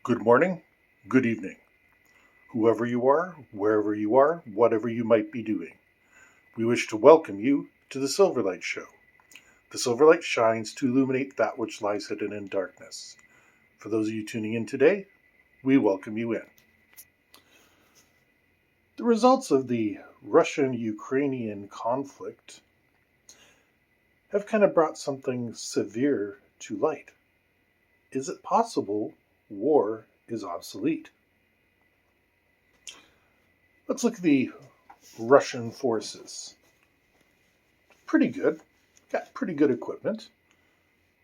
Good morning, good evening, whoever you are, wherever you are, whatever you might be doing. We wish to welcome you to the Silverlight Show. The Silverlight shines to illuminate that which lies hidden in darkness. For those of you tuning in today, we welcome you in. The results of the Russian-Ukrainian conflict have kind of brought something severe to light. Is it possible war is obsolete? Let's look at the Russian forces. Pretty good. Got pretty good equipment.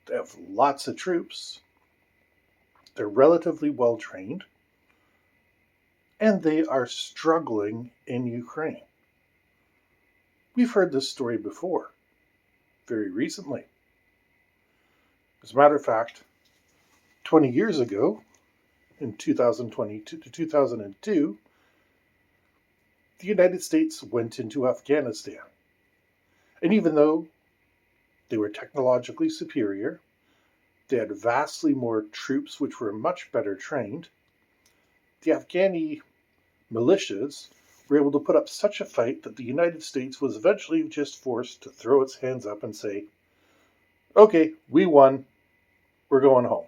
They have lots of troops. They're relatively well trained. And they are struggling in Ukraine. We've heard this story before, very recently. As a matter of fact, 20 years ago, in 2022 to 2002, the United States went into Afghanistan. And even though they were technologically superior, they had vastly more troops which were much better trained, the Afghani militias were able to put up such a fight that the United States was eventually just forced to throw its hands up and say, okay, we won, we're going home.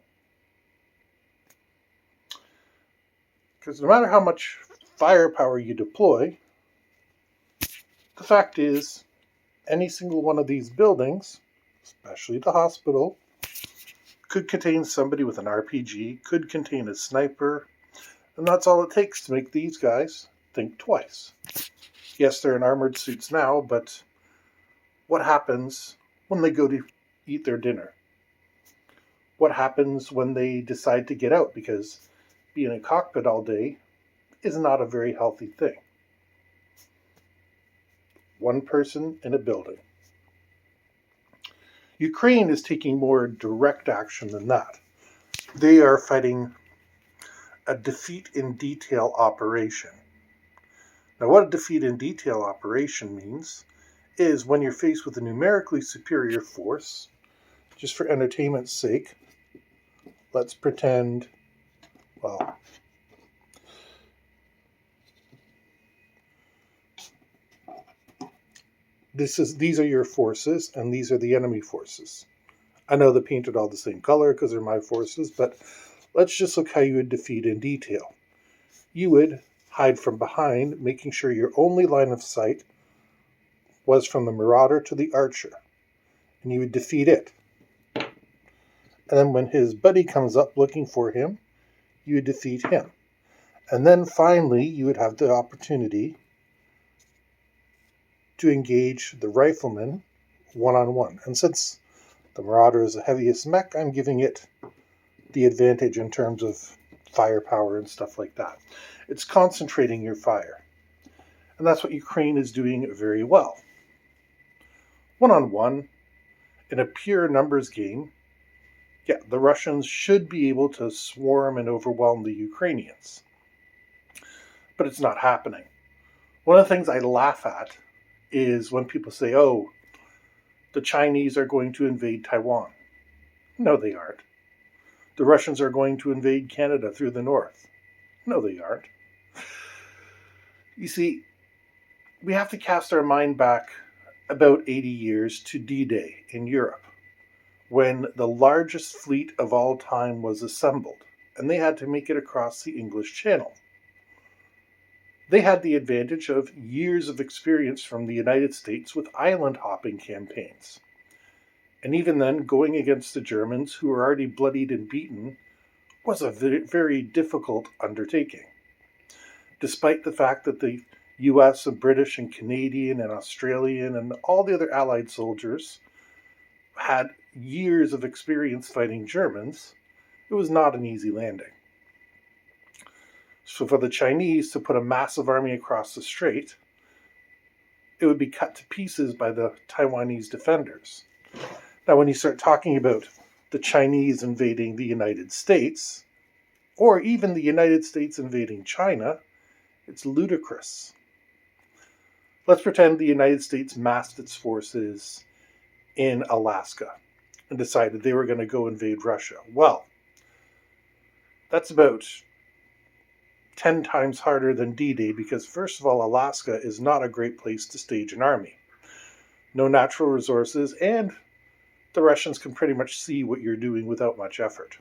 Because no matter how much firepower you deploy, the fact is, any single one of these buildings, especially the hospital, could contain somebody with an RPG, could contain a sniper, and that's all it takes to make these guys think twice. Yes, they're in armored suits now, but what happens when they go to eat their dinner? What happens when they decide to get out? Because being in a cockpit all day is not a very healthy thing. One person in a building. Ukraine is taking more direct action than that. They are fighting a defeat in detail operation. Now, what a defeat in detail operation means is when you're faced with a numerically superior force, just for entertainment's sake, let's pretend, well, these are your forces, and these are the enemy forces. I know they're painted all the same color because they're my forces, but let's just look how you would defeat in detail. You would hide from behind, making sure your only line of sight was from the marauder to the archer, and you would defeat it. And then when his buddy comes up looking for him, you would defeat him. And then finally, you would have the opportunity to engage the rifleman one-on-one. And since the Marauder is the heaviest mech, I'm giving it the advantage in terms of firepower and stuff like that. It's concentrating your fire. And that's what Ukraine is doing very well. One-on-one, in a pure numbers game, yeah, the Russians should be able to swarm and overwhelm the Ukrainians. But it's not happening. One of the things I laugh at is when people say, oh, the Chinese are going to invade Taiwan. No, they aren't. The Russians are going to invade Canada through the north. No, they aren't. You see, we have to cast our mind back about 80 years to D-Day in Europe, when the largest fleet of all time was assembled, and they had to make it across the English Channel. They had the advantage of years of experience from the United States with island hopping campaigns. And even then, going against the Germans, who were already bloodied and beaten, was a very difficult undertaking. Despite the fact that the US and British and Canadian and Australian and all the other Allied soldiers had years of experience fighting Germans, it was not an easy landing. So for the Chinese to put a massive army across the strait, it would be cut to pieces by the Taiwanese defenders. Now, when you start talking about the Chinese invading the United States, or even the United States invading China, it's ludicrous. Let's pretend the United States massed its forces in Alaska and decided they were going to go invade Russia. Well, That's about 10 times harder than D-Day because, first of all, Alaska is not a great place to stage an army. No natural resources, and the Russians can pretty much see what you're doing without much effort.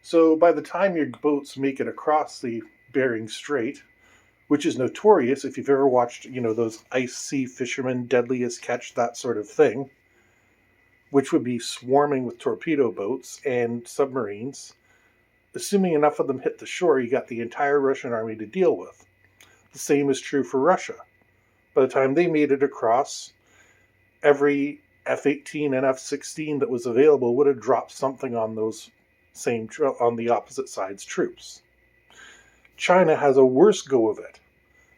So by the time your boats make it across the Bering Strait, which is notorious if you've ever watched, those ice sea fishermen, deadliest catch, that sort of thing, which would be swarming with torpedo boats and submarines, assuming enough of them hit the shore, you got the entire Russian army to deal with. The same is true for Russia. By the time they made it across, every F-18 and F-16 that was available would have dropped something on those on the opposite side's troops. China has a worse go of it.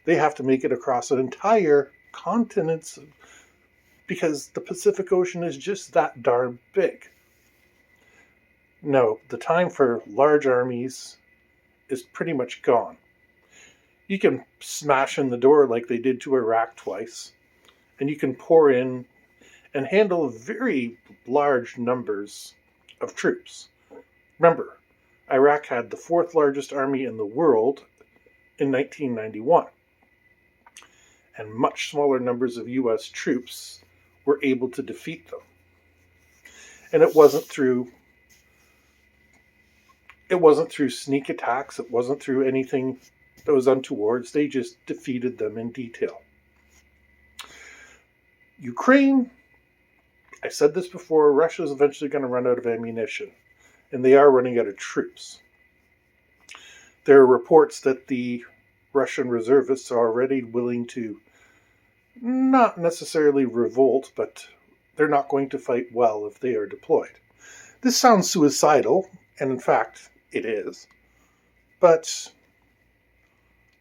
They have to make it across an entire continent because the Pacific Ocean is just that darn big. No, the time for large armies is pretty much gone. You can smash in the door like they did to Iraq twice, and you can pour in and handle very large numbers of troops. Remember, Iraq had the fourth largest army in the world in 1991, and much smaller numbers of U.S. troops were able to defeat them. And it wasn't through sneak attacks, it wasn't through anything that was untoward. They just defeated them in detail. Ukraine, I said this before, Russia is eventually going to run out of ammunition, and they are running out of troops. There are reports that the Russian reservists are already willing to not necessarily revolt, but they're not going to fight well if they are deployed. This sounds suicidal, and in fact, it is. But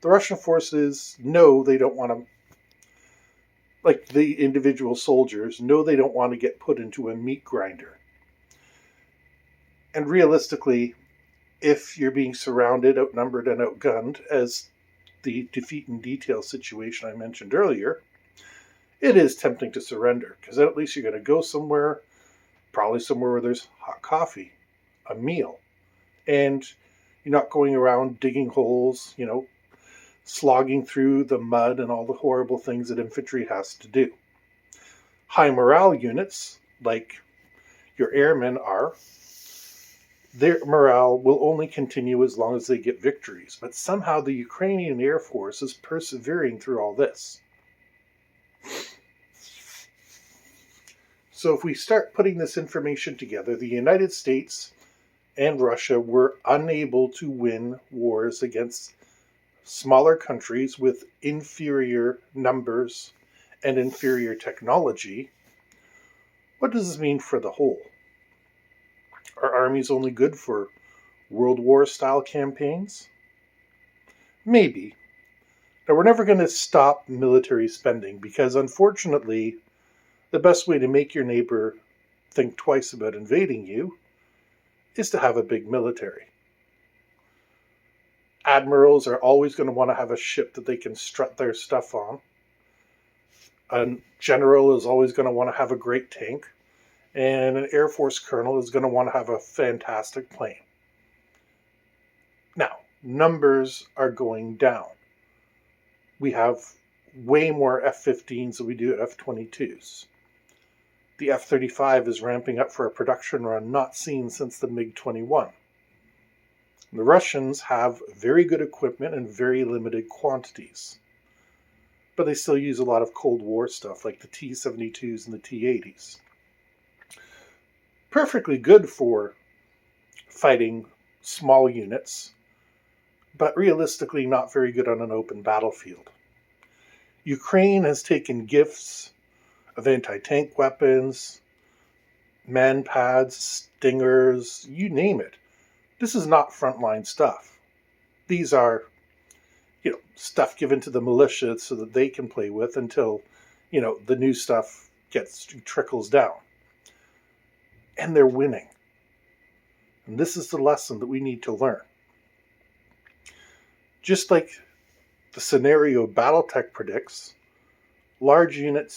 the Russian forces know they don't want to, like the individual soldiers, know they don't want to get put into a meat grinder. And realistically, if you're being surrounded, outnumbered, and outgunned, as the defeat in detail situation I mentioned earlier, it is tempting to surrender, because at least you're going to go somewhere, probably somewhere where there's hot coffee, a meal, and you're not going around digging holes, slogging through the mud and all the horrible things that infantry has to do. High morale units, like your airmen are, their morale will only continue as long as they get victories, but somehow the Ukrainian Air Force is persevering through all this. So if we start putting this information together, the United States and Russia were unable to win wars against smaller countries with inferior numbers and inferior technology. What does this mean for the whole? Are armies only good for World War style campaigns? Maybe. Now, we're never going to stop military spending because, unfortunately, the best way to make your neighbor think twice about invading you is to have a big military. Admirals are always going to want to have a ship that they can strut their stuff on. A general is always going to want to have a great tank. And an Air Force colonel is going to want to have a fantastic plane. Now, numbers are going down. We have way more F-15s than we do F-22s. The F-35 is ramping up for a production run not seen since the MiG-21. The Russians have very good equipment and very limited quantities. But they still use a lot of Cold War stuff like the T-72s and the T-80s. Perfectly good for fighting small units, but realistically not very good on an open battlefield. Ukraine has taken gifts of anti-tank weapons, man-pads, stingers, you name it. This is not frontline stuff. These are, stuff given to the militia so that they can play with until, the new stuff trickles down. And they're winning. And this is the lesson that we need to learn. Just like the scenario Battletech predicts, large unit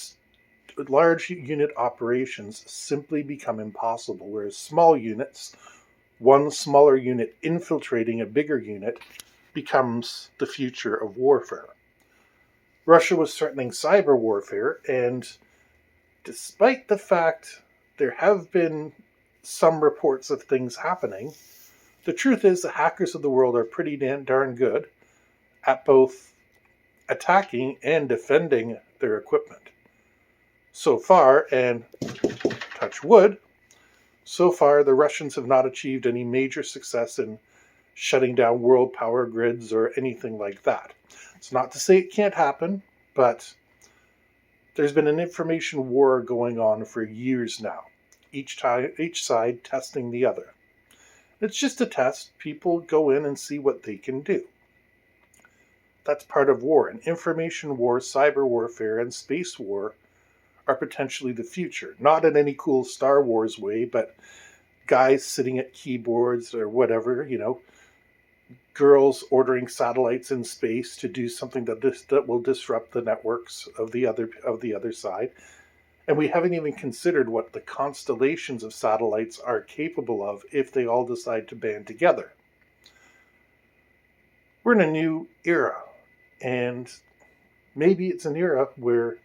operations simply become impossible, whereas small units one smaller unit infiltrating a bigger unit becomes the future of warfare. Russia was threatening cyber warfare, and despite the fact there have been some reports of things happening, the truth is the hackers of the world are pretty darn good at both attacking and defending their equipment. So far, and touch wood, so far the Russians have not achieved any major success in shutting down world power grids or anything like that. It's not to say it can't happen, but there's been an information war going on for years now, each side testing the other. It's just a test. People go in and see what they can do. That's part of war. And information war, cyber warfare, and space war are potentially the future. Not in any cool Star Wars way, but guys sitting at keyboards or whatever, girls ordering satellites in space to do something that will disrupt the networks of the other side. And we haven't even considered what the constellations of satellites are capable of if they all decide to band together. We're in a new era, and maybe it's an era where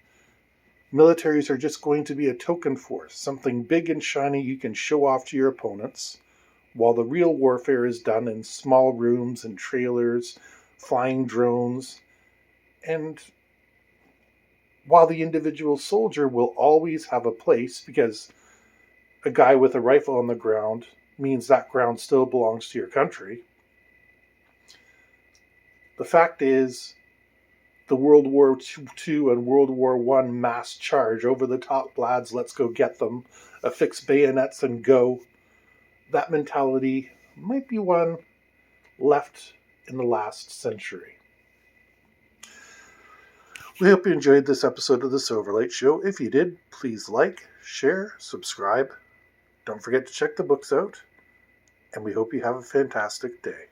militaries are just going to be a token force, something big and shiny you can show off to your opponents, while the real warfare is done in small rooms and trailers, flying drones, and while the individual soldier will always have a place, because a guy with a rifle on the ground means that ground still belongs to your country. The fact is, the World War II and World War I mass charge, over-the-top lads, let's go get them, affix bayonets and go, that mentality might be one left in the last century. We hope you enjoyed this episode of the Silverlight Show. If you did, please like, share, subscribe. Don't forget to check the books out. And we hope you have a fantastic day.